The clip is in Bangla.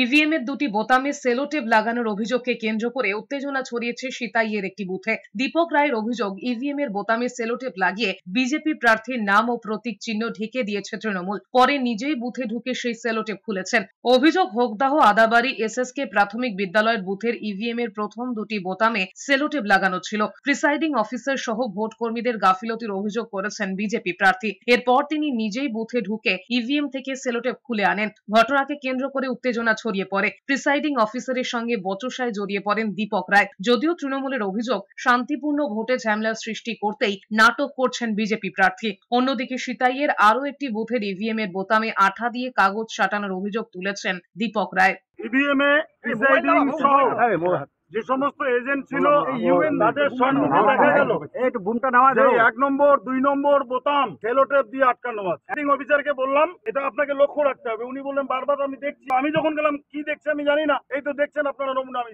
ইভিএম এর দুটি বোতামে সেলোটেপ লাগানোর অভিযোগকে কেন্দ্র করে উত্তেজনা ছড়িয়েছে সিতাইয়ের একটি বুথে। দীপক রায়ের অভিযোগ, ইভিএম এর বোতামে সেলোটেপ লাগিয়ে বিজেপি প্রার্থীর নাম ও প্রতীক চিহ্ন ঢেকে দিয়েছে তৃণমূল। পরে নিজেই বুথে ঢুকে সেই সেলোটেপ খুলেছেন। অভিযোগ, হোগদাহ আদাবাড়ি এসএসকে প্রাথমিক বিদ্যালয়ের বুথের ইভিএম এর প্রথম দুটি বোতামে সেলোটেপ লাগানো ছিল। প্রিসাইডিং অফিসার সহ ভোট কর্মীদের গাফিলতির অভিযোগ করেছেন বিজেপি প্রার্থী। এরপর তিনি নিজেই বুথে ঢুকে ইভিএম থেকে সেলোটেপ খুলে আনেন। ঘটনাকে কেন্দ্র করে উত্তেজনা ছড়িয়ে পড়ে। প্রিসাইডিং অফিসারের সঙ্গে বচসায় জড়িয়ে পড়েন দীপক রায়। যদিও তৃণমূলের অভিযোগ, শান্তিপূর্ণ ভোটে ঝামেলা সৃষ্টি করতেই নাটক করছেন বিজেপি প্রার্থী। অন্যদিকে সিতাইয়ের আরও একটি বুথের ইভিএম এর বোতামে আঠা দিয়ে কাগজ সাটানোর অভিযোগ তুলেছেন দীপক রায়। ইভিএম এ প্রিসাইডিং সহ যে সমস্ত এজেন্ট ছিল তাদের সম্মুখে দেখা গেল যে 1 নম্বর 2 নম্বর বোতাম সেলোটেপ দিয়ে আটকানো আছে। প্রিসাইডিং অফিসারকে বললাম এটা আপনাকে লক্ষ্য রাখতে হবে। উনি বললেন বারবার আমি দেখছি। আমি যখন গেলাম কি দেখছি আমি জানি না, এই তো দেখছেন আপনারা নমুনা। আমি